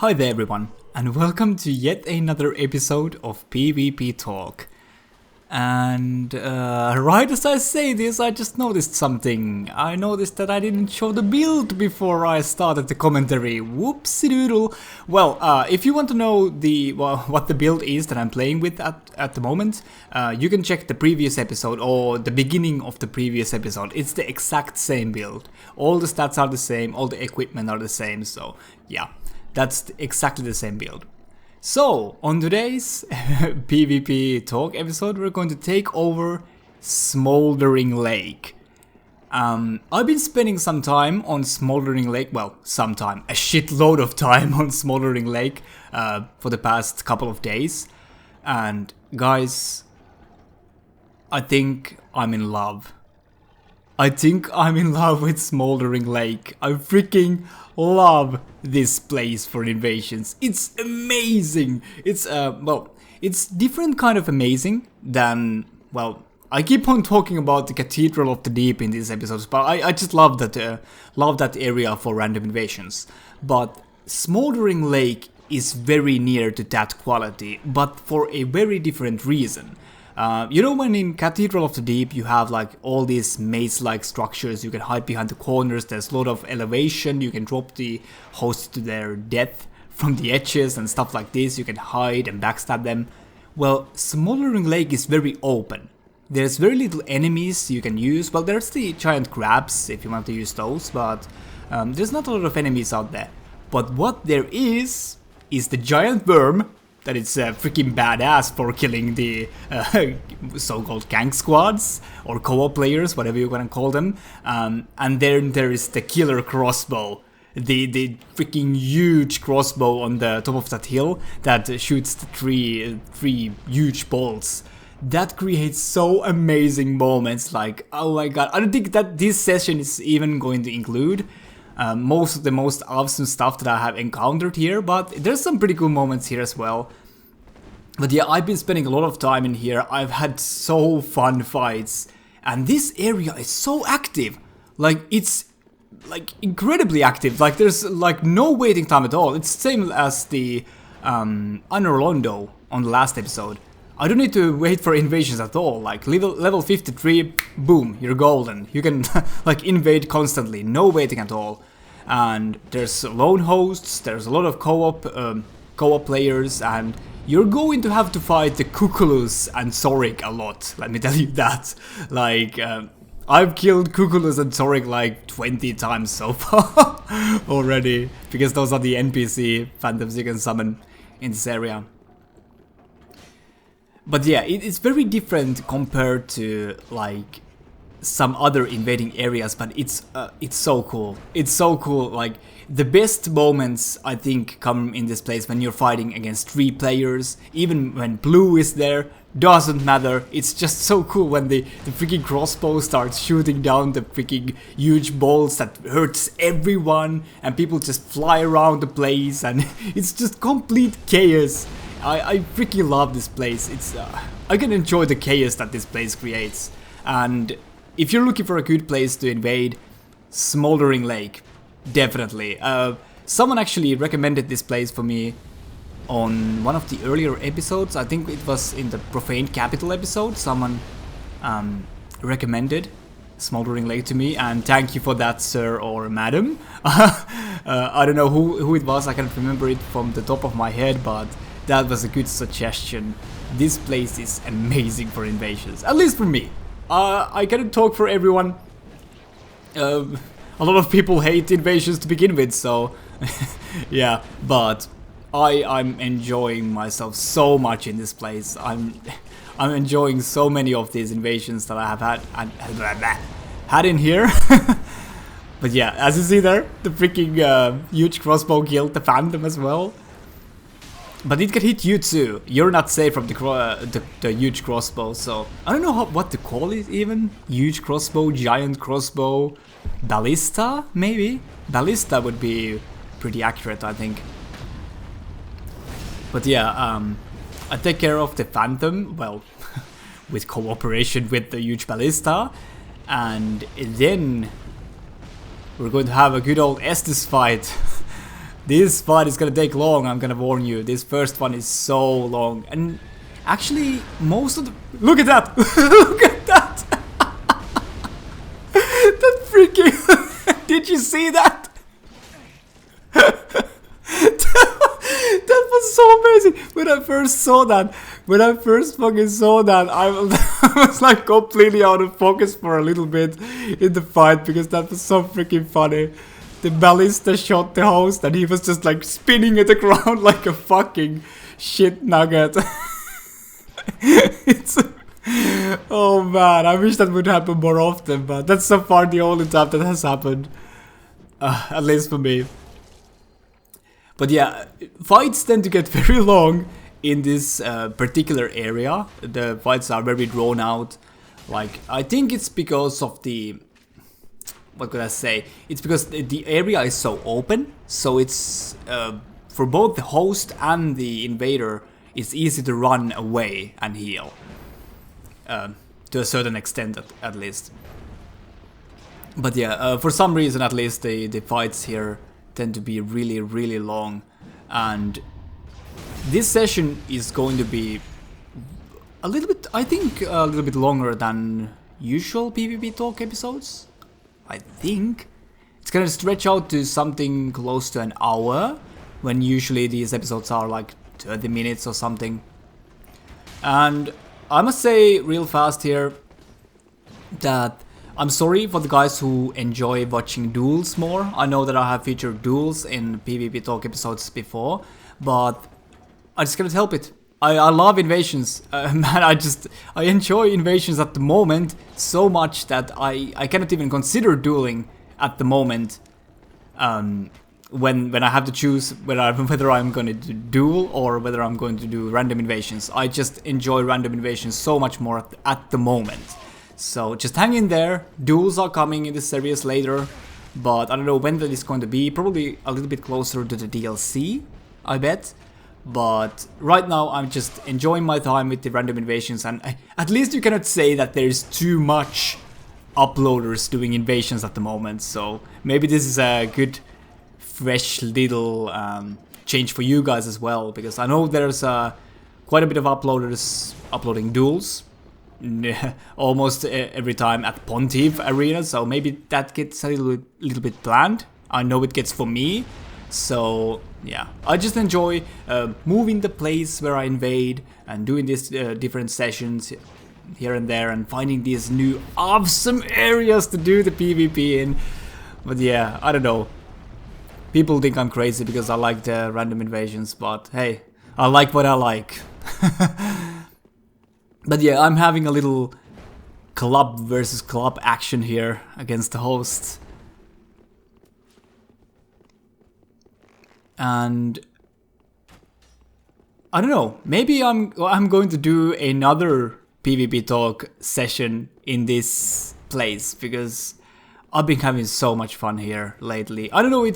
Hi there everyone, and welcome to yet another episode of PvP Talk. And right as I say this, I just noticed something. I noticed that I didn't show the build before I started the commentary. Whoopsie doodle. Well, if you want to know what the build is that I'm playing with at the moment, you can check the previous episode or the beginning of the previous episode. It's the exact same build. All the stats are the same, all the equipment are the same, so yeah. That's exactly the same build. So, on today's PvP Talk episode, we're going to take over Smouldering Lake. I've been spending some time on Smouldering Lake, well, some time, a shitload of time on Smouldering Lake for the past couple of days. And guys, I think I'm in love. I think I'm in love with Smouldering Lake. I freaking love this place for invasions. It's amazing. It's it's different kind of amazing than, well, I keep on talking about the Cathedral of the Deep in these episodes, but I just love that area for random invasions. But Smouldering Lake is very near to that quality, but for a very different reason. You know, when in Cathedral of the Deep you have like all these maze-like structures, you can hide behind the corners, there's a lot of elevation, you can drop the hosts to their death from the edges and stuff like this, you can hide and backstab them. Well, Smoldering Lake is very open. There's very little enemies you can use, well, there's the giant crabs if you want to use those, but there's not a lot of enemies out there. But what there is the giant worm. That it's freaking badass for killing the so-called gank squads or co-op players, whatever you want to call them. And then there is the killer crossbow, the freaking huge crossbow on the top of that hill that shoots the three huge bolts. That creates so amazing moments. Like, oh my god, I don't think that this session is even going to include most of the most awesome stuff that I have encountered here, but there's some pretty cool moments here as well. But yeah, I've been spending a lot of time in here. I've had so fun fights, and this area is so active. Like, it's like incredibly active. Like, there's like no waiting time at all. It's the same as the Anorlondo on the last episode. I don't need to wait for invasions at all. Like level 53, boom, you're golden. You can like invade constantly, no waiting at all. And there's lone hosts, there's a lot of co-op players, and you're going to have to fight the Cuculus and Zorik a lot, let me tell you that. Like, I've killed Cuculus and Zorik like 20 times so far already, because those are the NPC phantoms you can summon in this area. But yeah, it's very different compared to like some other invading areas, but it's so cool. It's so cool. Like, the best moments I think come in this place when you're fighting against 3 players, even when blue is there, doesn't matter. It's just so cool when the freaking crossbow starts shooting down the freaking huge bolts that hurts everyone, and people just fly around the place, and it's just complete chaos. I freaking love this place. It's I can enjoy the chaos that this place creates. And if you're looking for a good place to invade, Smouldering Lake, definitely. Someone actually recommended this place for me on one of the earlier episodes. I think it was in the Profane Capital episode. Someone recommended Smouldering Lake to me, and thank you for that, sir or madam. I don't know who it was, I can't remember it from the top of my head, but that was a good suggestion. This place is amazing for invasions, at least for me. I cannot talk for everyone. A lot of people hate invasions to begin with, so yeah. But I'm enjoying myself so much in this place. I'm enjoying so many of these invasions that I have had in here. But yeah, as you see there, the freaking huge crossbow killed the phantom as well. But it can hit you too. You're not safe from the huge crossbow, so I don't know what to call it even. Huge crossbow, giant crossbow, ballista maybe? Ballista would be pretty accurate, I think. But yeah, I take care of the phantom, well, with cooperation with the huge ballista, and then we're going to have a good old Estus fight. This fight is gonna take long, I'm gonna warn you. This first one is so long. And actually, most of the... Look at that! Look at that! That freaking... Did you see that? That was so amazing! When I first saw that, I was like completely out of focus for a little bit in the fight because that was so freaking funny. The ballista shot the host and he was just like spinning at the ground like a fucking shit nugget. Oh man, I wish that would happen more often, but that's so far the only time that has happened. At least for me. But yeah, fights tend to get very long in this particular area. The fights are very drawn out. Like, I think it's because of the... What could I say? It's because the area is so open. So it's... for both the host and the invader, it's easy to run away and heal. To a certain extent, at least. But yeah, for some reason at least, the fights here tend to be really, really long. And this session is going to be a little bit, I think, a little bit longer than usual PvP Talk episodes. I think. It's gonna stretch out to something close to an hour, when usually these episodes are like 30 minutes or something. And I must say real fast here that I'm sorry for the guys who enjoy watching duels more. I know that I have featured duels in PvP Talk episodes before, but I just cannot help it. I love invasions, man. I enjoy invasions at the moment so much that I cannot even consider dueling at the moment. When I have to choose whether I'm going to duel or whether I'm going to do random invasions. I just enjoy random invasions so much more at the moment. So just hang in there. Duels are coming in the series later, but I don't know when that is going to be. Probably a little bit closer to the DLC, I bet. But right now I'm just enjoying my time with the random invasions, and at least you cannot say that there's too much uploaders doing invasions at the moment. So maybe this is a good fresh little change for you guys as well, because I know there's quite a bit of uploaders uploading duels almost every time at Pontiff Arena, so maybe that gets a little bit bland. I know it gets for me. So yeah, I just enjoy moving the place where I invade and doing these different sessions here and there and finding these new awesome areas to do the PvP in. But yeah, I don't know. People think I'm crazy because I like the random invasions, but hey, I like what I like. But yeah, I'm having a little club versus club action here against the host. And I don't know, maybe I'm going to do another PvP Talk session in this place, because I've been having so much fun here lately. I don't know,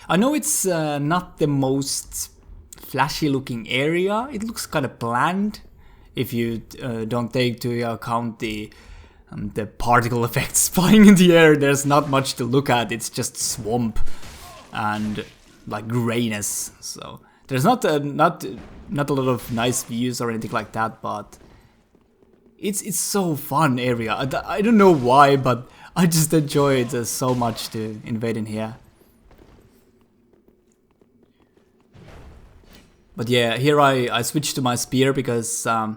I know it's not the most flashy looking area. It looks kind of bland if you don't take into account the particle effects flying in the air. There's not much to look at. It's just swamp and like grayness. So there's not a lot of nice views or anything like that, but it's so fun area. I don't know why, but I just enjoy it so much to invade in here. But yeah, here I switched to my spear because I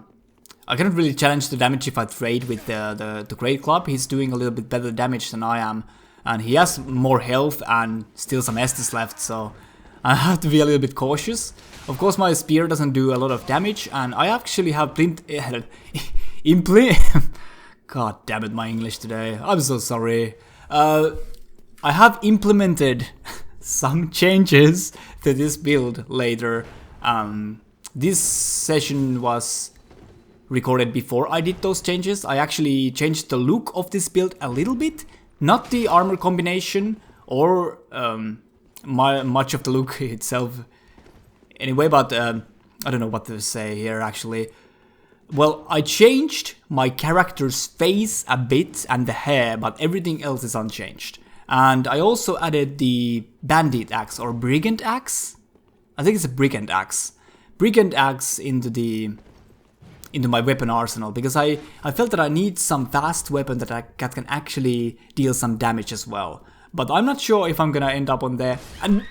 cannot really challenge the damage if I trade with the Great Club. He's doing a little bit better damage than I am, and he has more health and still some Estus left, so I have to be a little bit cautious. Of course, my spear doesn't do a lot of damage, and I actually have God damn it, my English today. I'm so sorry. I have implemented some changes to this build later. This session was recorded before I did those changes. I actually changed the look of this build a little bit. Not the armor combination or much of the look itself. Anyway, but I don't know what to say here actually. Well, I changed my character's face a bit and the hair, but everything else is unchanged. And I also added the bandit axe or brigand axe. I think it's a brigand axe. Brigand axe into my weapon arsenal, because I felt that I need some fast weapon that can actually deal some damage as well. But I'm not sure if I'm gonna end up on there. And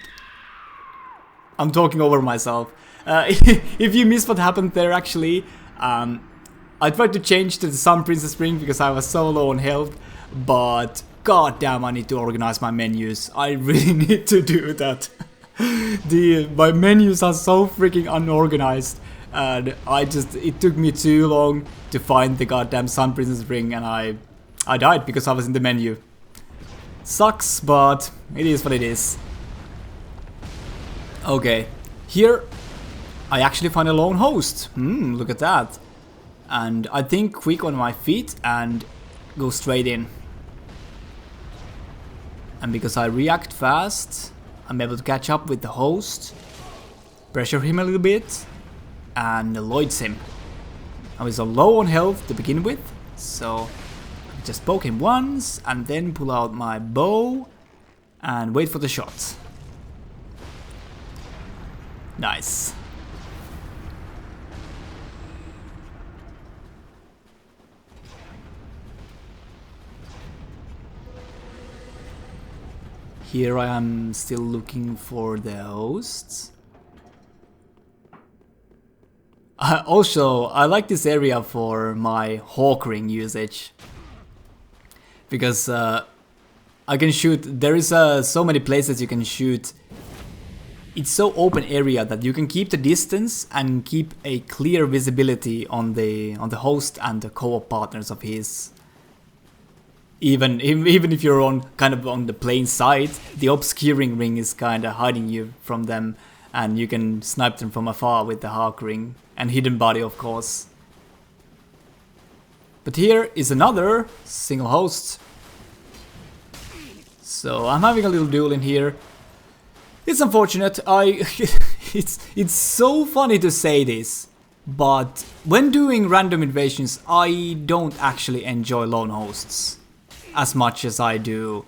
I'm talking over myself. If you missed what happened there, actually, I tried to change to the Sun Princess ring because I was so low on health, but goddamn, I need to organize my menus. I really need to do that. My menus are so freaking unorganized, and it took me too long to find the goddamn Sun Princess ring, and I died because I was in the menu. Sucks, but it is what it is. Okay, here I actually find a lone host. Look at that. And I think quick on my feet and go straight in. And because I react fast, I'm able to catch up with the host, pressure him a little bit, and lloyds him. Now he's low on health to begin with, so I just poke him once and then pull out my bow and wait for the shot. Nice. Here I am still looking for the hosts. Also, I like this area for my hawk ring usage. Because I can shoot, there is so many places you can shoot. It's so open area that you can keep the distance and keep a clear visibility on the host and the co-op partners of his. Even if you're on kind of on the plain side, the obscuring ring is kind of hiding you from them, and you can snipe them from afar with the hawk ring and hidden body, of course. But here is another single host. So I'm having a little duel in here. It's unfortunate. It's so funny to say this, but when doing random invasions, I don't actually enjoy lone hosts as much as I do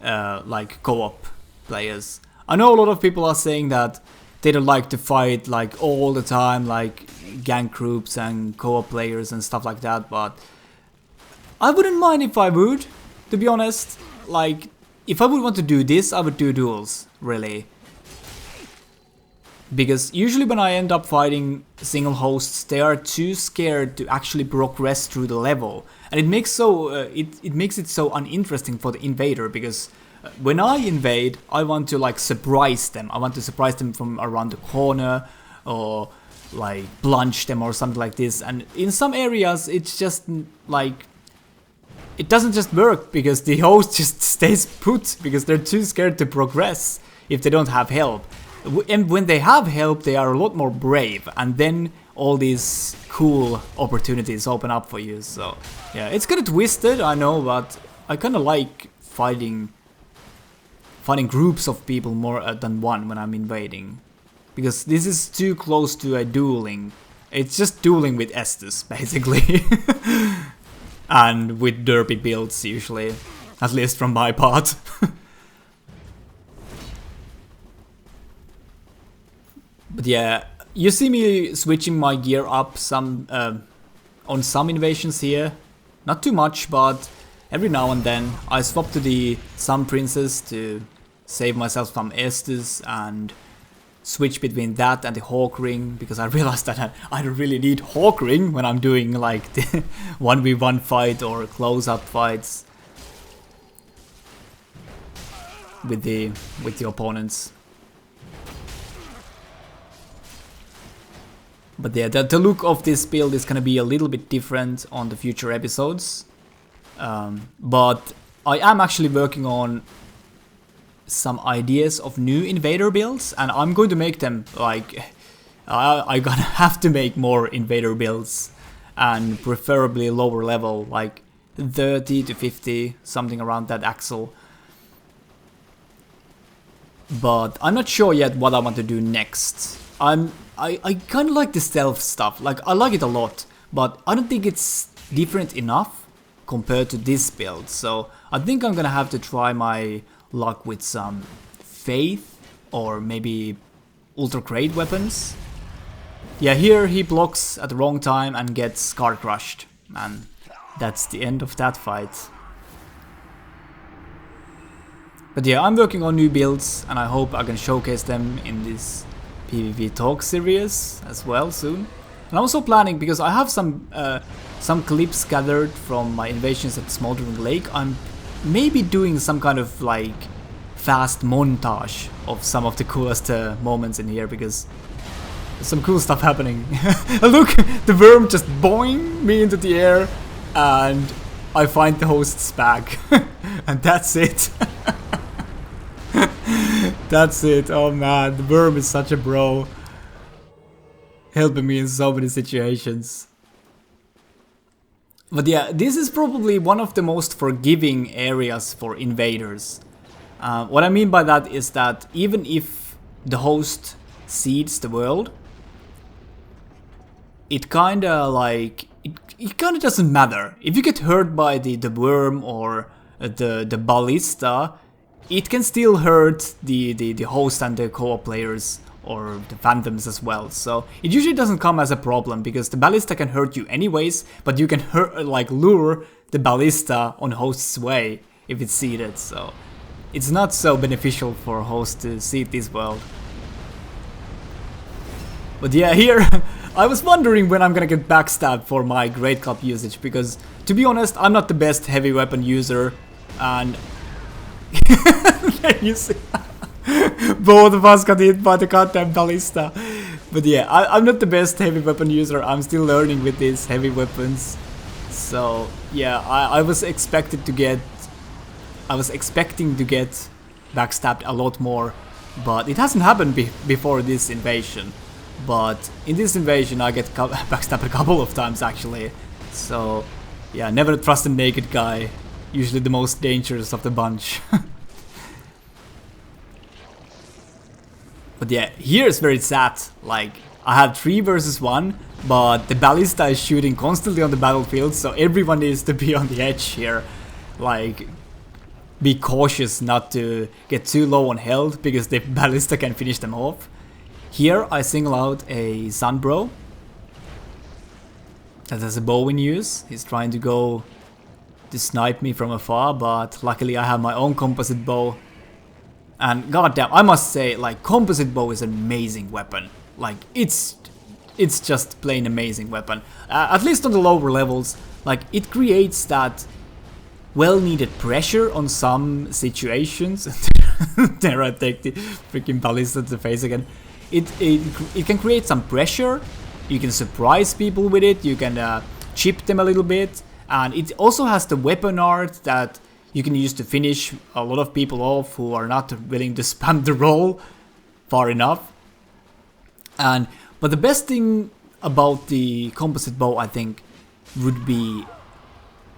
like co-op players. I know a lot of people are saying that they don't like to fight like all the time, like gang groups and co-op players and stuff like that, but I wouldn't mind if I would, to be honest. Like, if I would want to do this, I would do duels, really. Because usually when I end up fighting single hosts, they are too scared to actually progress through the level. And it makes it so uninteresting for the invader, because when I invade, I want to like surprise them. I want to surprise them from around the corner, or like plunge them or something like this. And in some areas, it's just like, it doesn't just work because the host just stays put because they're too scared to progress if they don't have help. And when they have help, they are a lot more brave, and then all these cool opportunities open up for you. So yeah, it's kind of twisted, I know, but I kind of like fighting groups of people more than one when I'm invading, because this is too close to a dueling. It's just dueling with Estus, basically. And with derpy builds, usually, at least from my part. But yeah, you see me switching my gear up on some invasions here. Not too much, but every now and then I swap to the Sun Princess to save myself from Estus, and switch between that and the Hawk Ring, because I realized that I don't really need Hawk Ring when I'm doing like the 1v1 fight or close-up fights with the opponents. But yeah, the look of this build is gonna be a little bit different on the future episodes. But I am actually working on some ideas of new invader builds, and I'm going to make them like... I'm gonna have to make more invader builds, and preferably lower level, like 30 to 50, something around that axle. But I'm not sure yet what I want to do next. I kind of like the stealth stuff, like I like it a lot, but I don't think it's different enough compared to this build. So I think I'm gonna have to try my luck with some Faith or maybe ultra great weapons. Yeah, here he blocks at the wrong time and gets Scar Crushed, and that's the end of that fight. But yeah, I'm working on new builds and I hope I can showcase them in this PvP Talk series as well soon. And I'm also planning, because I have some clips gathered from my invasions at Smouldering Lake, I'm maybe doing some kind of like fast montage of some of the coolest moments in here, because there's some cool stuff happening. Look, the worm just boing me into the air and I find the host's bag. And that's it. That's it. Oh man, the worm is such a bro. Helping me in so many situations. But yeah, this is probably one of the most forgiving areas for invaders. What I mean by that is that even if the host seeds the world, it kinda like, it kinda doesn't matter. If you get hurt by the worm or the ballista, it can still hurt the host and the co-op players or the phantoms as well. So it usually doesn't come as a problem, because the ballista can hurt you anyways, but you can like lure the ballista on host's way if it's seeded. So it's not so beneficial for host to seed this world. But yeah, here I was wondering when I'm gonna get backstabbed for my Great Club usage, because to be honest, I'm not the best heavy weapon user, and you see, both of us got hit by the goddamn ballista. But yeah, I'm not the best heavy weapon user. I'm still learning with these heavy weapons. So yeah, I was expecting to get backstabbed a lot more, but it hasn't happened before this invasion. But in this invasion I get backstabbed a couple of times actually. So yeah, never trust a naked guy. Usually the most dangerous of the bunch. But yeah, here it's very sad. Like, I have 3 versus 1, but the ballista is shooting constantly on the battlefield, so everyone needs to be on the edge here. Like, be cautious not to get too low on health, because the ballista can finish them off. Here I single out a Sunbro that has a bow in use. He's trying to go to snipe me from afar, but luckily I have my own composite bow. And goddamn, I must say, like, composite bow is an amazing weapon. Like, it's just plain amazing weapon. At least on the lower levels, like, it creates that well-needed pressure on some situations. There I take the freaking ballista to the face again. It can create some pressure. You can surprise people with it. You can chip them a little bit. And it also has the weapon art that you can use to finish a lot of people off who are not willing to spam the roll far enough. But the best thing about the composite bow, I think, would be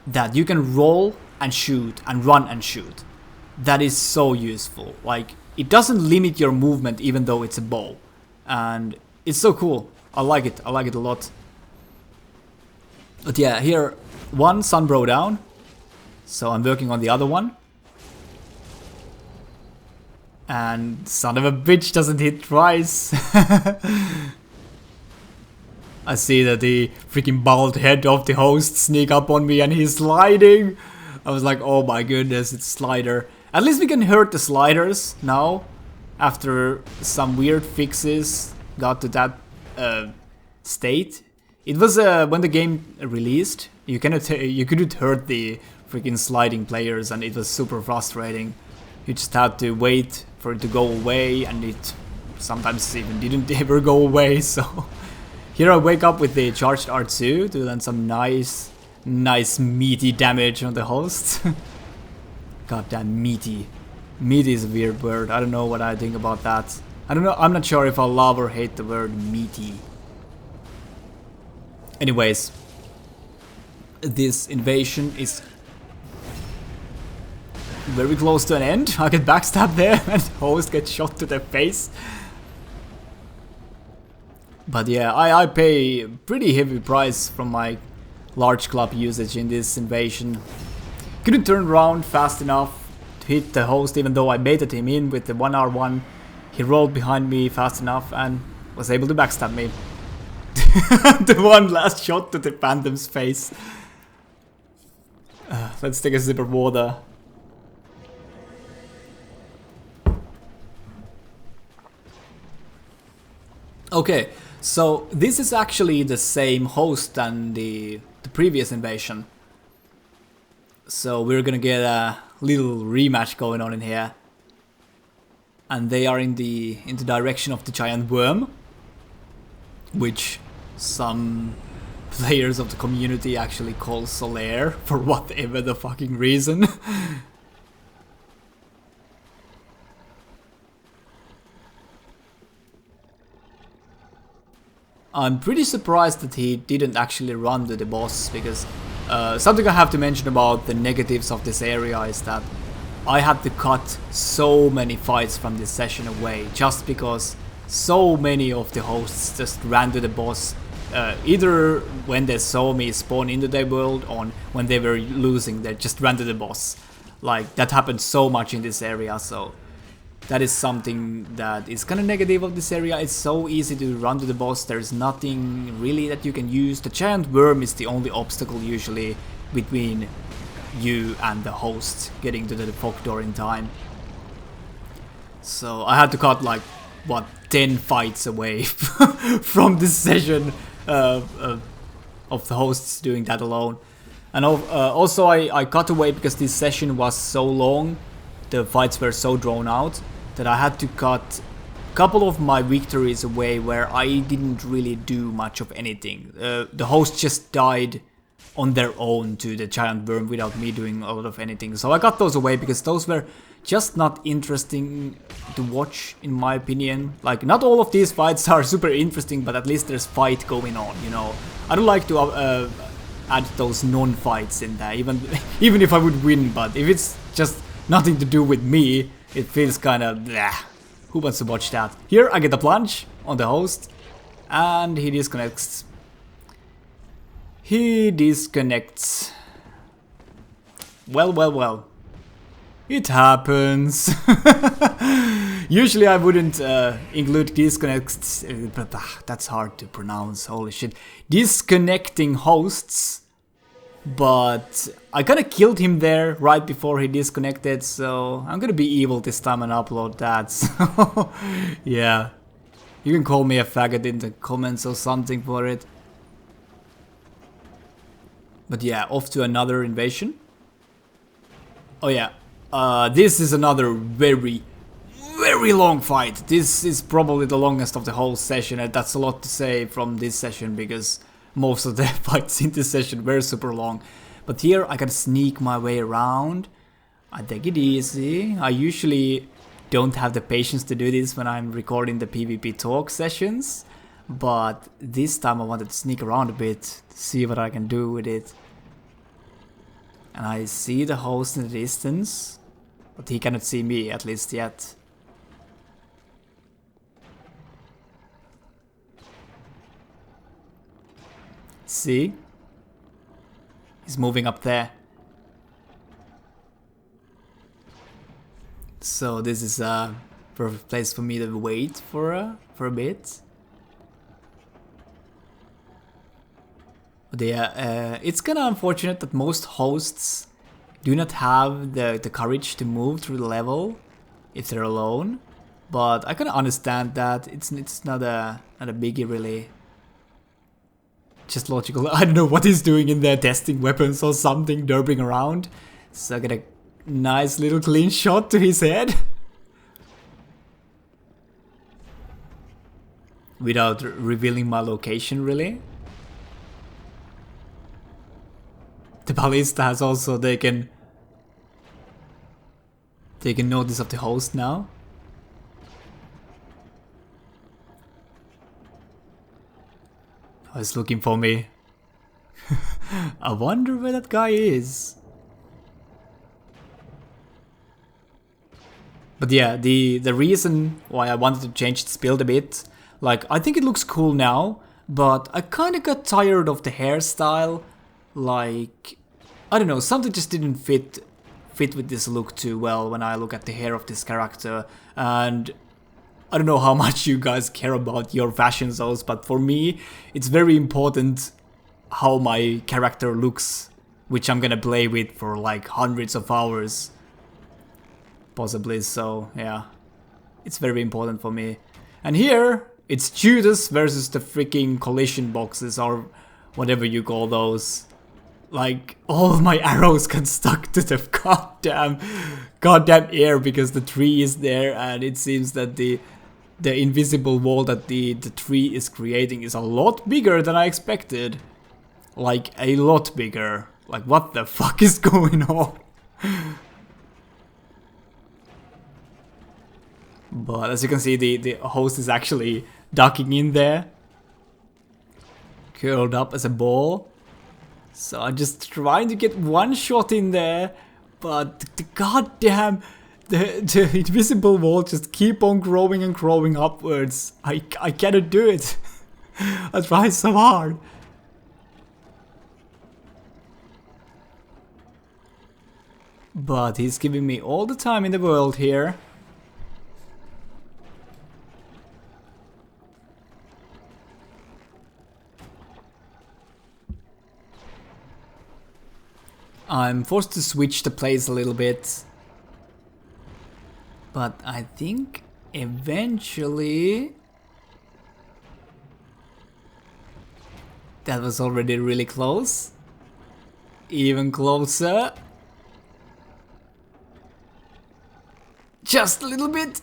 that you can roll and shoot and run and shoot. That is so useful. Like, it doesn't limit your movement even though it's a bow. And it's so cool. I like it a lot. But yeah, here, one Sunbro down. So I'm working on the other one. And son of a bitch doesn't hit twice. I see that the freaking bald head of the host sneak up on me and he's sliding. I was like, oh my goodness, it's Slider. At least we can hurt the sliders now. After some weird fixes got to that state. It was when the game released, you couldn't hurt the freaking sliding players, and it was super frustrating. You just had to wait for it to go away, and it sometimes even didn't ever go away. So here I wake up with the charged R2 to land some nice meaty damage on the host. Goddamn meaty. Meaty is a weird word. I don't know what I think about that. I don't know. I'm not sure if I love or hate the word meaty. Anyways, this invasion is very close to an end. I get backstabbed there and the host gets shot to the face. But yeah, I pay a pretty heavy price from my large club usage in this invasion. Couldn't turn around fast enough to hit the host, even though I baited him in with the 1R1. He rolled behind me fast enough and was able to backstab me. The one last shot to the Phantom's face. Let's take a sip of water. Okay, so this is actually the same host than the previous invasion. So we're gonna get a little rematch going on in here. And they are in the direction of the giant worm, which some players of the community actually call Solaire for whatever the fucking reason. I'm pretty surprised that he didn't actually run to the boss, because something I have to mention about the negatives of this area is that I had to cut so many fights from this session away just because so many of the hosts just ran to the boss, either when they saw me spawn into their world or when they were losing, they just ran to the boss. Like, that happened so much in this area, so that is something that is kind of negative of this area. It's so easy to run to the boss, there's nothing really that you can use. The giant worm is the only obstacle usually between you and the host getting to the fog door in time. So I had to cut like, what, 10 fights away from this session of the hosts doing that alone. And also I cut away because this session was so long, the fights were so drawn out, that I had to cut a couple of my victories away where I didn't really do much of anything. The hosts just died on their own to the giant worm without me doing a lot of anything. So I got those away because those were just not interesting to watch, in my opinion. Like, not all of these fights are super interesting, but at least there's fight going on, you know. I don't like to add those non-fights in there, even if I would win, but if it's just nothing to do with me, it feels kind of blah. Who wants to watch that? Here I get a plunge on the host, and he disconnects. He disconnects. Well. It happens. Usually I wouldn't include disconnects. That's hard to pronounce, holy shit. Disconnecting hosts. But I kinda killed him there right before he disconnected, so I'm gonna be evil this time and upload that. So yeah. You can call me a faggot in the comments or something for it. But yeah, off to another invasion. Oh yeah, this is another very long fight. This is probably the longest of the whole session, and that's a lot to say from this session because most of the fights in this session were super long. But here I gotta sneak my way around. I take it easy. I usually don't have the patience to do this when I'm recording the PvP talk sessions, but this time I wanted to sneak around a bit to see what I can do with it. And I see the host in the distance, but he cannot see me, at least yet. See? He's moving up there. So this is a perfect place for me to wait for a bit. But yeah, it's kinda unfortunate that most hosts do not have the courage to move through the level if they're alone. But I kinda understand that. It's not a biggie really. Just logical. I don't know what he's doing in there, testing weapons or something, derping around. So I get a nice little clean shot to his head. Without revealing my location really. The ballista has also taken notice of the host now. Oh, he's looking for me. I wonder where that guy is. But yeah, the reason why I wanted to change this build a bit, like, I think it looks cool now, but I kinda got tired of the hairstyle like, I don't know, something just didn't fit with this look too well when I look at the hair of this character. And I don't know how much you guys care about your fashion sense, but for me it's very important how my character looks, which I'm gonna play with for like hundreds of hours possibly. So yeah, it's very important for me. And here it's Juutas versus the freaking collision boxes, or whatever you call those. Like, all of my arrows got stuck to the goddamn air because the tree is there, and it seems that the invisible wall that the tree is creating is a lot bigger than I expected. Like, a lot bigger. Like, what the fuck is going on? But as you can see, the host is actually ducking in there, curled up as a ball. So I'm just trying to get one shot in there, but the goddamn the invisible wall just keep on growing and growing upwards. I cannot do it. I try so hard. But he's giving me all the time in the world here. I'm forced to switch the plays a little bit. But I think eventually... That was already really close. Even closer. Just a little bit.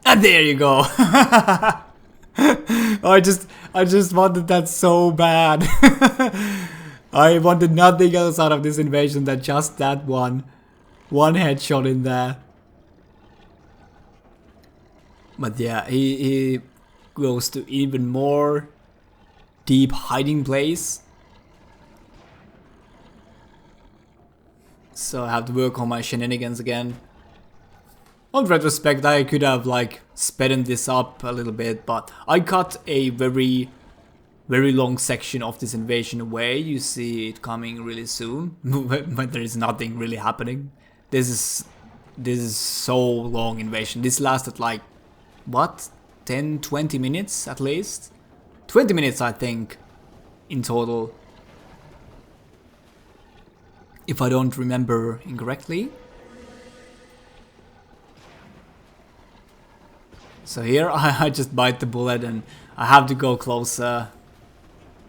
And there you go. I just wanted that so bad. I wanted nothing else out of this invasion than just that one headshot in there. But yeah, he goes to even more deep hiding place. So I have to work on my shenanigans again. On retrospect, I could have like sped this up a little bit, but I cut a very long section of this invasion away. You see it coming really soon, but there is nothing really happening. This is so long invasion. This lasted like, what, 10-20 minutes at least? 20 minutes I think in total, if I don't remember incorrectly. So here I just bite the bullet and I have to go closer.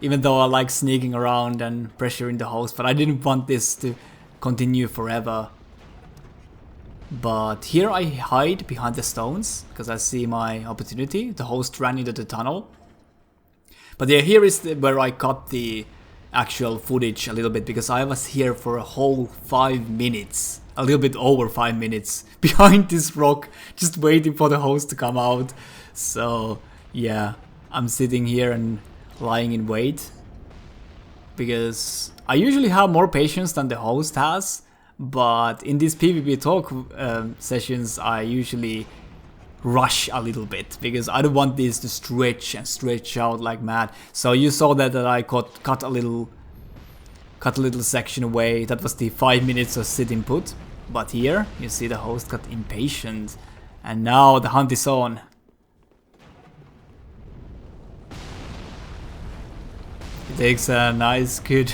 Even though I like sneaking around and pressuring the host, but I didn't want this to continue forever. But here I hide behind the stones, because I see my opportunity. The host ran into the tunnel. But yeah, here is where I cut the actual footage a little bit, because I was here for a whole 5 minutes. A little bit over 5 minutes behind this rock, just waiting for the host to come out. So yeah, I'm sitting here and lying in wait, because I usually have more patience than the host has, but in these PvP talk sessions I usually rush a little bit, because I don't want this to stretch and stretch out like mad. So you saw that I cut a little section away. That was the 5 minutes of sit input. But here you see the host got impatient, and now the hunt is on. He takes a nice good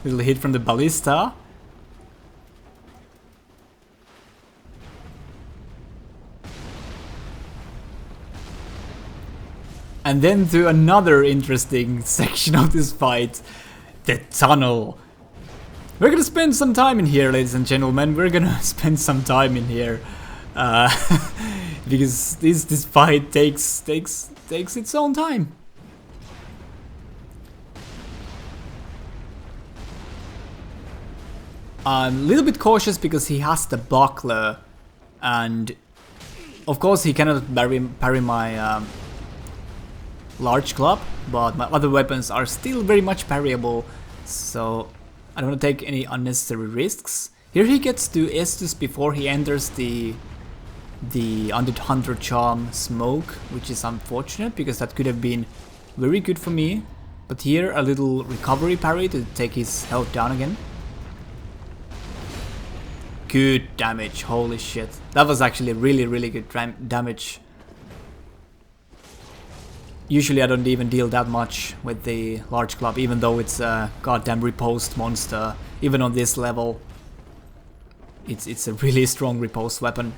little hit from the ballista. And then to another interesting section of this fight, the tunnel. We're gonna spend some time in here, ladies and gentlemen. We're gonna spend some time in here, because this fight takes its own time. I'm a little bit cautious because he has the buckler, and of course he cannot parry my large club, but my other weapons are still very much parryable, so I don't want to take any unnecessary risks. Here he gets to Estus before he enters the Undead Hunter Charm smoke, which is unfortunate because that could have been very good for me. But here a little recovery parry to take his health down again. Good damage, holy shit. That was actually really good damage. Usually I don't even deal that much with the large club, even though it's a goddamn riposte monster. Even on this level, it's a really strong riposte weapon.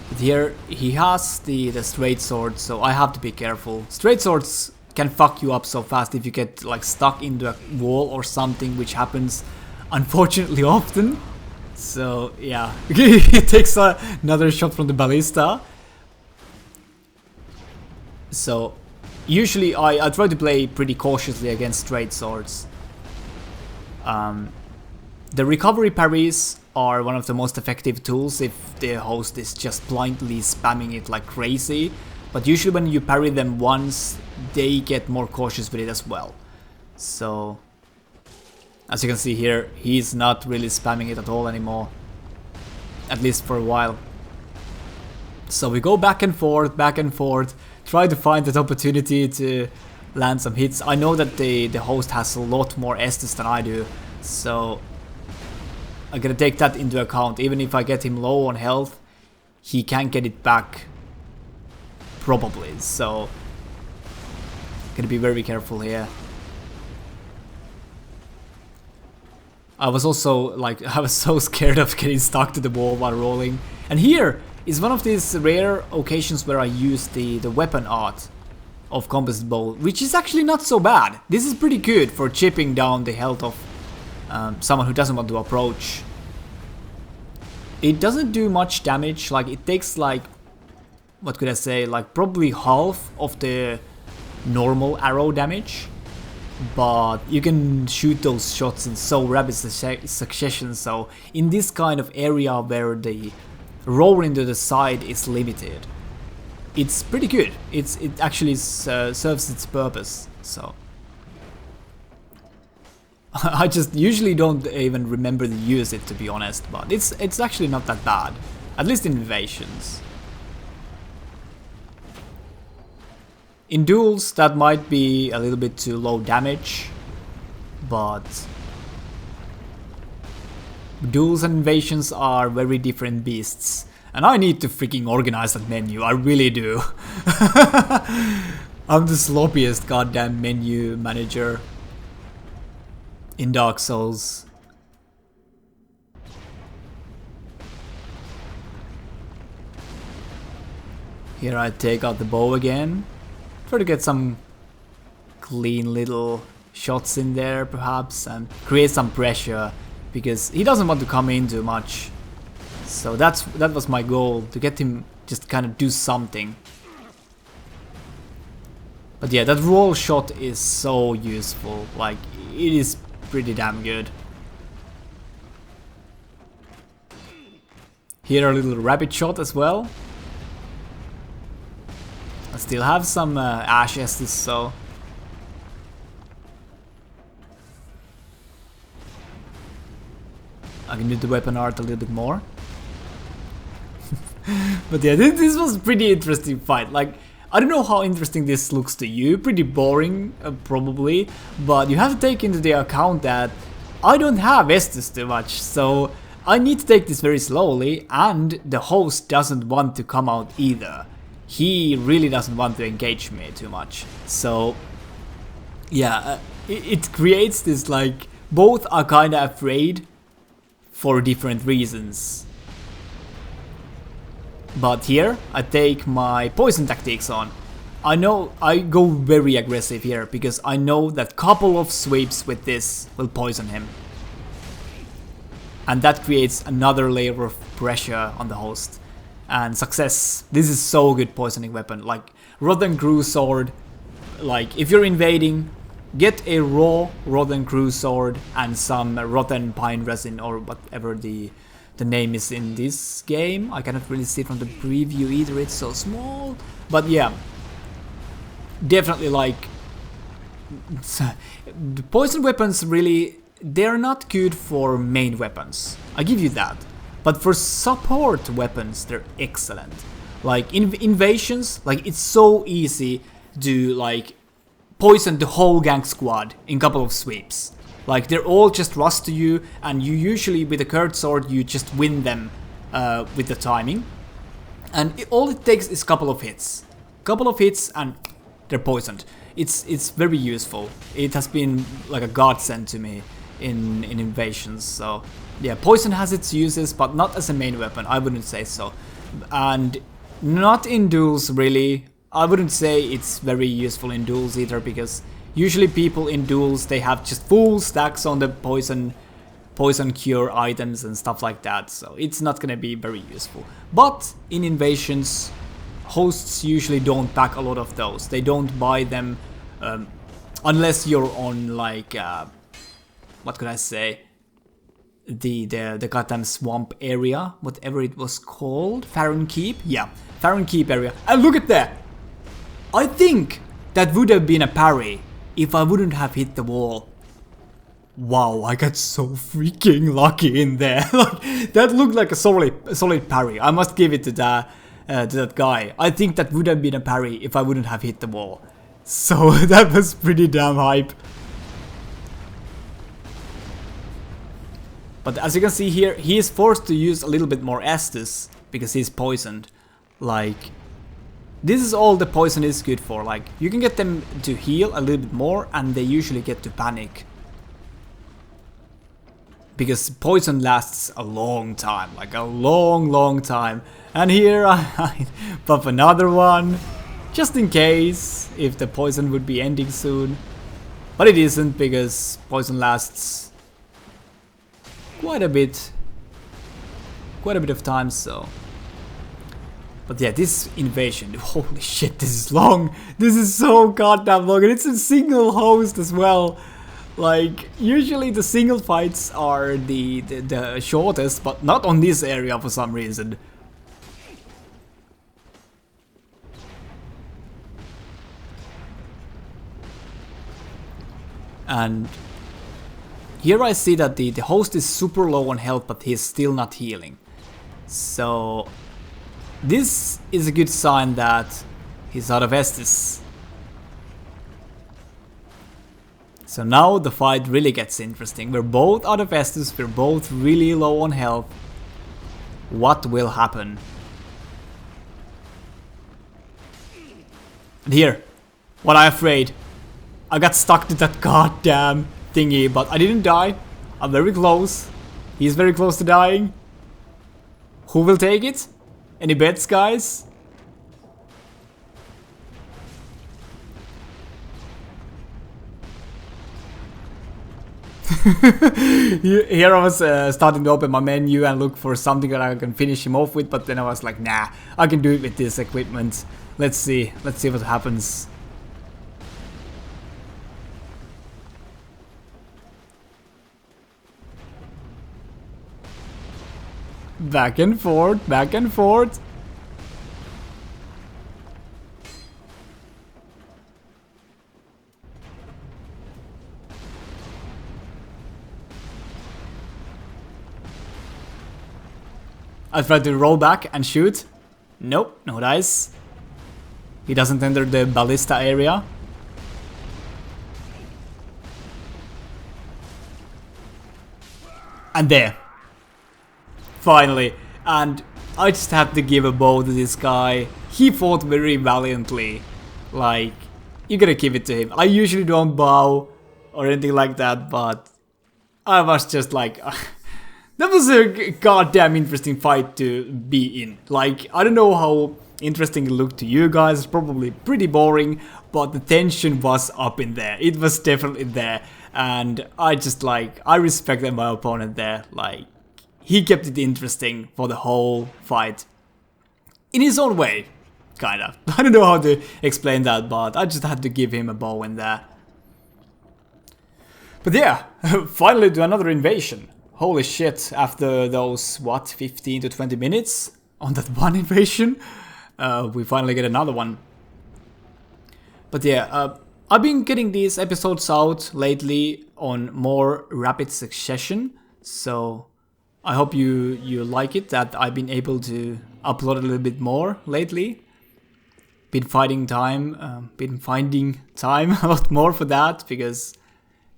But here he has the straight sword, so I have to be careful. Straight swords can fuck you up so fast if you get like stuck into a wall or something, which happens unfortunately often. So yeah, he takes another shot from the ballista. So usually I try to play pretty cautiously against straight swords. The recovery parries are one of the most effective tools if the host is just blindly spamming it like crazy. But usually when you parry them once, they get more cautious with it as well. So, as you can see here, he's not really spamming it at all anymore. At least for a while. So we go back and forth, try to find that opportunity to land some hits. I know that the host has a lot more Estus than I do, so I'm gonna take that into account. Even if I get him low on health, he can get it back. Probably, so gotta be very careful here. I was also like, I was so scared of getting stuck to the wall while rolling. And here is one of these rare occasions where I use the weapon art of Composite Bow, which is actually not so bad. This is pretty good for chipping down the health of someone who doesn't want to approach. It doesn't do much damage, like it takes like, what could I say, like probably half of the normal arrow damage, but you can shoot those shots in so rapid succession. So in this kind of area where the roll into the side is limited, it's pretty good. It actually serves its purpose. So I just usually don't even remember to use it, to be honest, but it's actually not that bad, at least in invasions. In duels, that might be a little bit too low damage, but duels and invasions are very different beasts. And I need to freaking organize that menu, I really do. I'm the sloppiest goddamn menu manager in Dark Souls. Here I take out the bow again. Try to get some clean little shots in there perhaps and create some pressure, because he doesn't want to come in too much. So that was my goal, to get him just kind of do something. But yeah, that roll shot is so useful, like it is pretty damn good. Here a little rapid shot as well. I still have some Ash Estus, so I can do the weapon art a little bit more. But yeah, this was a pretty interesting fight. Like, I don't know how interesting this looks to you, pretty boring probably, but you have to take into the account that I don't have Estus too much, so I need to take this very slowly, and the host doesn't want to come out either. He really doesn't want to engage me too much. So yeah, it creates this, like, both are kinda afraid for different reasons. But here I take my poison tactics on. I know I go very aggressive here because I know that couple of sweeps with this will poison him. And that creates another layer of pressure on the host. And success. This is so good poisoning weapon. Like Rotten Crew Sword. Like if you're invading, get a raw Rotten Crew Sword and some rotten pine resin or whatever the name is in this game. I cannot really see it from the preview either, it's so small. But yeah, definitely like the poison weapons really, they're not good for main weapons. I give you that. But for support weapons, they're excellent. Like in invasions, like it's so easy do like poison the whole gang squad in a couple of sweeps. Like they're all just rush to you, and you usually with a curved sword you just win them with the timing. And all it takes is a couple of hits and they're poisoned. It's very useful. It has been like a godsend to me in invasions. So yeah, poison has its uses, but not as a main weapon. I wouldn't say so, and not in duels really. I wouldn't say it's very useful in duels either, because usually people in duels, they have just full stacks on the poison cure items and stuff like that, so it's not gonna be very useful. But in invasions, hosts usually don't pack a lot of those. They don't buy them unless you're on like what could I say, the goddamn swamp area, whatever it was called, Farron Keep. Yeah, Farron Keep area. And look at that. I think that would have been a parry if I wouldn't have hit the wall. Wow, I got so freaking lucky in there. Like, that looked like a solid parry. I must give it to that guy. I think that would have been a parry if I wouldn't have hit the wall. So that was pretty damn hype. But as you can see here, he is forced to use a little bit more Estus because he's poisoned. Like, this is all the poison is good for. Like, you can get them to heal a little bit more, and they usually get to panic. Because poison lasts a long time, like a long time. And here I pop another one, just in case, if the poison would be ending soon. But it isn't, because poison lasts quite a bit of time, so. But yeah, this invasion, holy shit, this is long. This is so goddamn long, and it's a single host as well. Like, usually the single fights are the shortest, but not on this area for some reason. And here I see that the host is super low on health, but he's still not healing. So this is a good sign that he's out of Estus. So now the fight really gets interesting. We're both out of Estus, we're both really low on health. What will happen? And here, what I'm afraid. I got stuck to that goddamn thingy, but I didn't die. I'm very close. He's very close to dying. Who will take it? Any bets, guys? Here I was starting to open my menu and look for something that I can finish him off with, but then I was like, nah, I can do it with this equipment. Let's see what happens. Back and forth, back and forth. I tried to roll back and shoot. Nope, no dice. He doesn't enter the ballista area. And there. Finally. And I just had to give a bow to this guy. He fought very valiantly. Like, you gotta give it to him. I usually don't bow or anything like that, but I was just like... That was a goddamn interesting fight to be in. Like, I don't know how interesting it looked to you guys, it's probably pretty boring, but the tension was up in there. It was definitely there, and I just like, I respected my opponent there. Like, he kept it interesting for the whole fight. In his own way, kinda. I don't know how to explain that, but I just had to give him a bow in there. But yeah, finally to another invasion. Holy shit, after those, what, 15 to 20 minutes on that one invasion, we finally get another one. But yeah, I've been getting these episodes out lately on more rapid succession, so I hope you like it, that I've been able to upload a little bit more lately. been finding time a lot more for that, because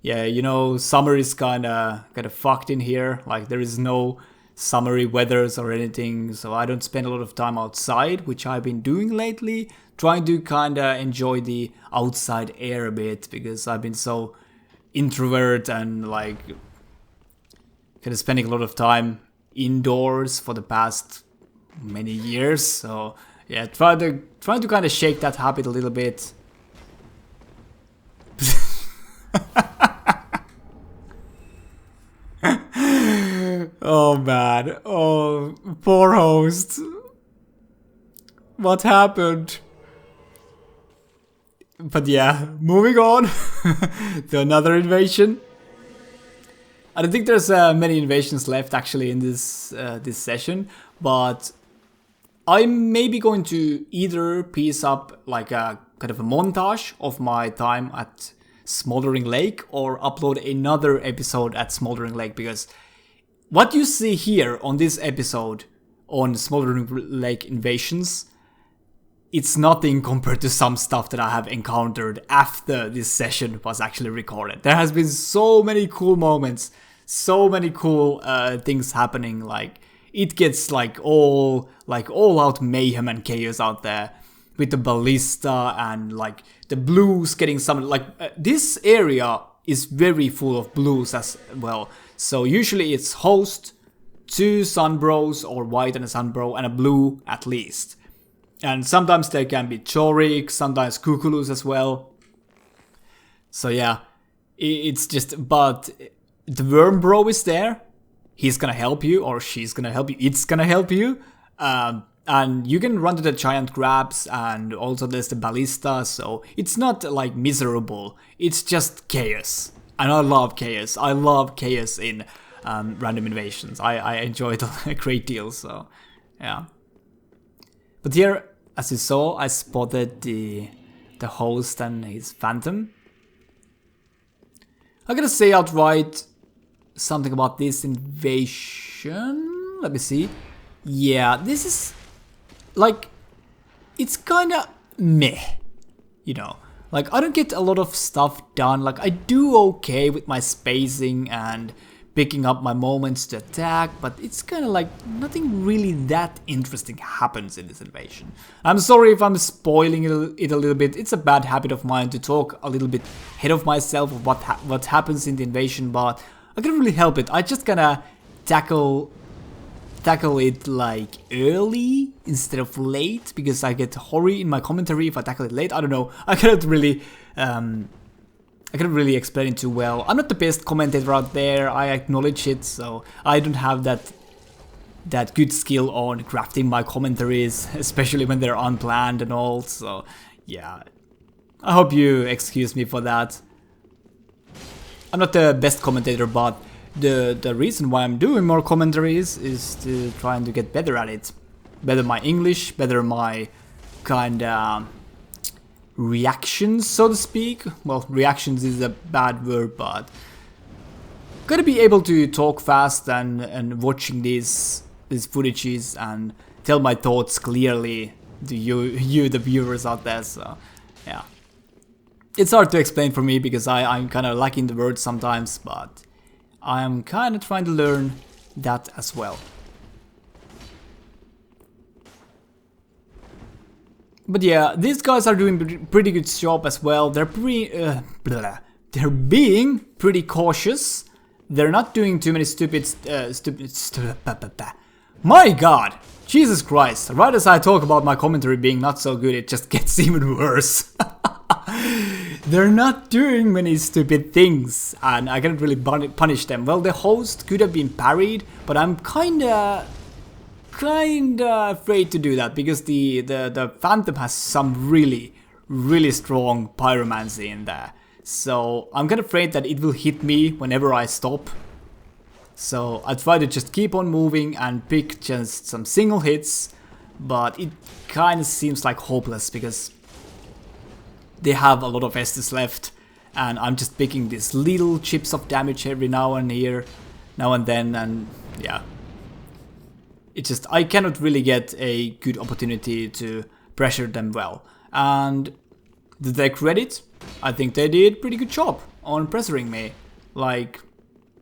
yeah, you know, summer is kind of fucked in here. Like, there is no summery weathers or anything, so I don't spend a lot of time outside, which I've been doing lately, trying to kind of enjoy the outside air a bit, because I've been so introvert and like kind of spending a lot of time indoors for the past many years. So yeah, trying to kind of shake that habit a little bit. Oh man, oh poor host. What happened? But yeah, moving on to another invasion. I don't think there's many invasions left actually in this this session, but I'm maybe going to either piece up like a kind of a montage of my time at Smouldering Lake, or upload another episode at Smouldering Lake, because what you see here on this episode on Smouldering Lake invasions, it's nothing compared to some stuff that I have encountered after this session was actually recorded. There has been so many cool moments, so many cool things happening. Like, it gets like all out mayhem and chaos out there with the ballista and like the blues getting summoned. Like this area is very full of blues as well. So usually it's host, 2 sunbros or white and a sunbro and a blue at least. And sometimes there can be Chorik, sometimes Kukulus as well. So yeah, it's just, but the worm bro is there. He's gonna help you, or she's gonna help you. It's gonna help you. And you can run to the giant crabs, and also there's the ballista. So it's not like miserable. It's just chaos. And I love chaos. I love chaos in random invasions. I enjoy it a great deal, so yeah. But here, as you saw, I spotted the host and his phantom. I'm gonna say outright something about this invasion. Let me see. Yeah, this is like, it's kinda meh, you know. Like, I don't get a lot of stuff done. Like, I do okay with my spacing and picking up my moments to attack, but it's kind of like nothing really that interesting happens in this invasion. I'm sorry if I'm spoiling it a little bit. It's a bad habit of mine to talk a little bit ahead of myself of what happens in the invasion, but I can't really help it. I just gonna tackle it like early instead of late, because I get hoary in my commentary if I tackle it late. I don't know. I cannot really explain it too well. I'm not the best commentator out there. I acknowledge it, so I don't have that good skill on crafting my commentaries, especially when they're unplanned and all. So yeah, I hope you excuse me for that. I'm not the best commentator, but the reason why I'm doing more commentaries is to trying to get better at it. Better my English, better my kinda reactions, so to speak. Well, reactions is a bad word, but gotta be able to talk fast and watching these footages and tell my thoughts clearly to you the viewers out there. So yeah, it's hard to explain for me because I'm kind of lacking the words sometimes, but I'm kind of trying to learn that as well. But yeah, these guys are doing pretty good job as well. They're they're being pretty cautious. They're not doing too many stupid. My God, Jesus Christ! Right as I talk about my commentary being not so good, it just gets even worse. They're not doing many stupid things, and I can't really punish them. Well, the host could have been parried, but I'm kinda afraid to do that because the phantom has some really strong pyromancy in there. So I'm kind of afraid that it will hit me whenever I stop. So I try to just keep on moving and pick just some single hits, but it kind of seems like hopeless because they have a lot of Estus left, and I'm just picking these little chips of damage every now and then, and yeah. It's just, I cannot really get a good opportunity to pressure them well. And to their credit, I think they did pretty good job on pressuring me. Like,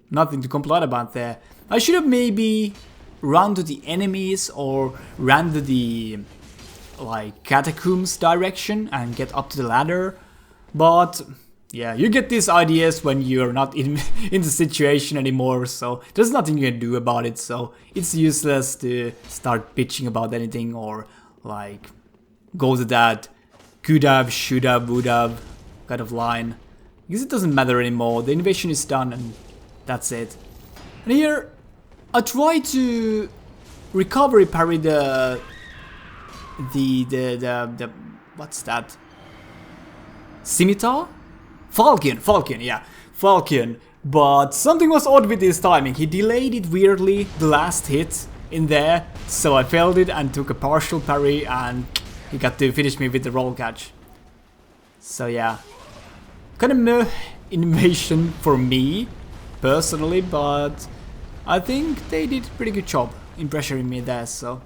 nothing to complain about there. I should have maybe run to the enemies or ran to the like catacombs direction and get up to the ladder. But yeah, you get these ideas when you're not in the situation anymore, so there's nothing you can do about it. So it's useless to start bitching about anything or like go to that could have, should have, would have kind of line. Because it doesn't matter anymore. The invasion is done and that's it. And here I try to recovery parry the what's that? Scimitar? Falcon, yeah, Falcon. But something was odd with his timing. He delayed it weirdly, the last hit in there, so I failed it and took a partial parry and he got to finish me with the roll catch. So yeah, kind of meh invasion for me, personally, but I think they did a pretty good job in pressuring me there, so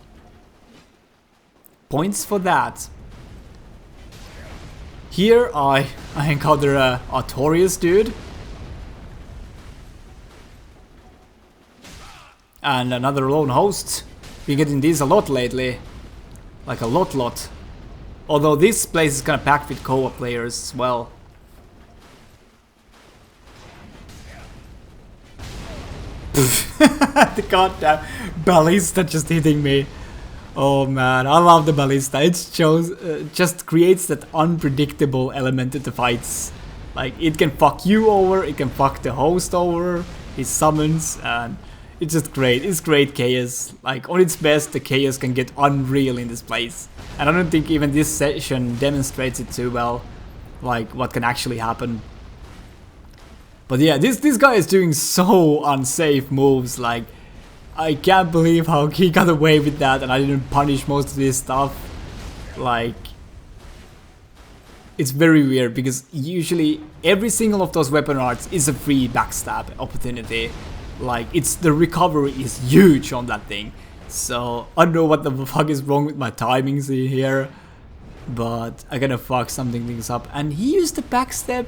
points for that. Here I encounter a Artorias dude. And another lone host. Been getting these a lot lately. Like a lot. Although this place is kinda packed with co-op players as well. The goddamn ballista just hitting me. Oh man, I love the ballista. It shows, just creates that unpredictable element to the fights. Like, it can fuck you over, it can fuck the host over, his summons, and it's just great. It's great chaos. Like, on its best, the chaos can get unreal in this place. And I don't think even this session demonstrates it too well, like what can actually happen. But yeah, this guy is doing so unsafe moves, like, I can't believe how he got away with that and I didn't punish most of this stuff. Like, it's very weird because usually every single of those weapon arts is a free backstab opportunity. Like, the recovery is huge on that thing. So I don't know what the fuck is wrong with my timings here, but I gotta fuck something things up. And he used the backstab.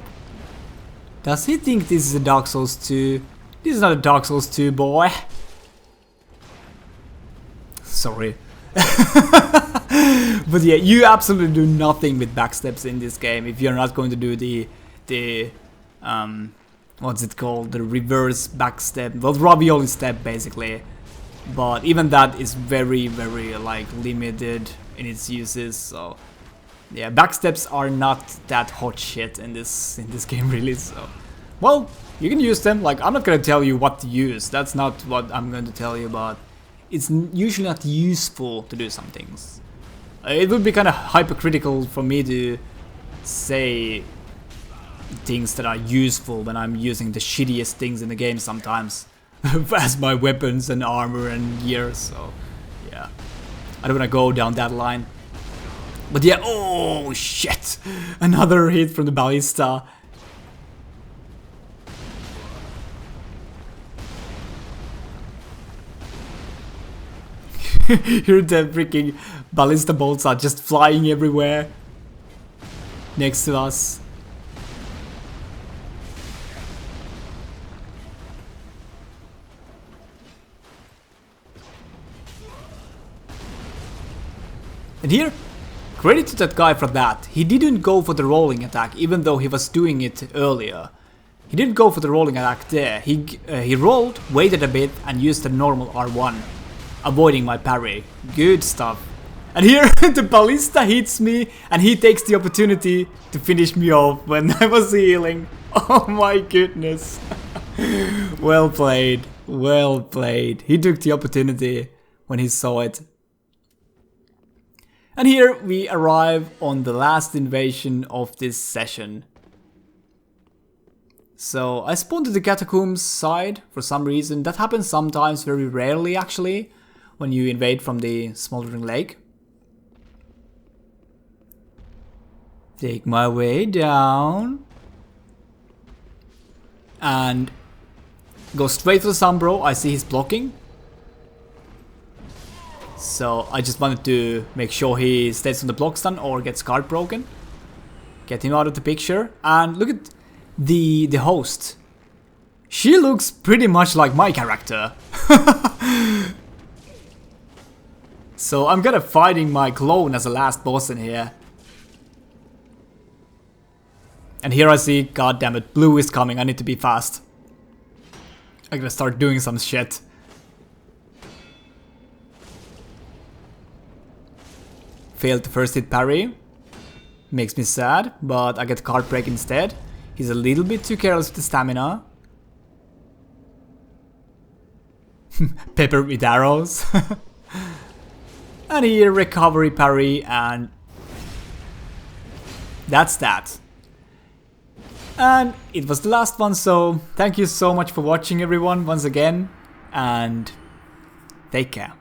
Does he think this is a Dark Souls 2? This is not a Dark Souls 2, boy. Sorry. But yeah, you absolutely do nothing with backsteps in this game if you're not going to do the what's it called? The reverse backstep. Well, ravioli step basically. But even that is very like limited in its uses, so yeah, backsteps are not that hot shit in this game really, so well, you can use them. Like, I'm not gonna tell you what to use. That's not what I'm going to tell you about. It's usually not useful to do some things. It would be kind of hypocritical for me to say things that are useful when I'm using the shittiest things in the game sometimes as my weapons and armor and gear, so yeah, I don't want to go down that line. But yeah, oh shit, another hit from the ballista. Here the freaking ballista bolts are just flying everywhere next to us. And here, credit to that guy for that. He didn't go for the rolling attack even though he was doing it earlier. He didn't go for the rolling attack there. He rolled, waited a bit and used the normal R1. Avoiding my parry. Good stuff. And here the ballista hits me and he takes the opportunity to finish me off when I was healing. Oh my goodness. Well played. Well played. He took the opportunity when he saw it. And here we arrive on the last invasion of this session. So I spawned to the catacombs side for some reason. That happens sometimes, very rarely actually, when you invade from the Smouldering Lake. Take my way down. And go straight to the Sombro. I see he's blocking. So I just wanted to make sure he stays on the block stun or gets guard broken. Get him out of the picture. And look at the host. She looks pretty much like my character. So I'm gonna fighting my clone as a last boss in here. And here I see, god damn it, blue is coming, I need to be fast. I'm gonna start doing some shit. Failed the first hit parry. Makes me sad, but I get card break instead. He's a little bit too careless with the stamina. Pepper with arrows. And here recovery parry, and that's that. And it was the last one, so thank you so much for watching everyone once again, and take care.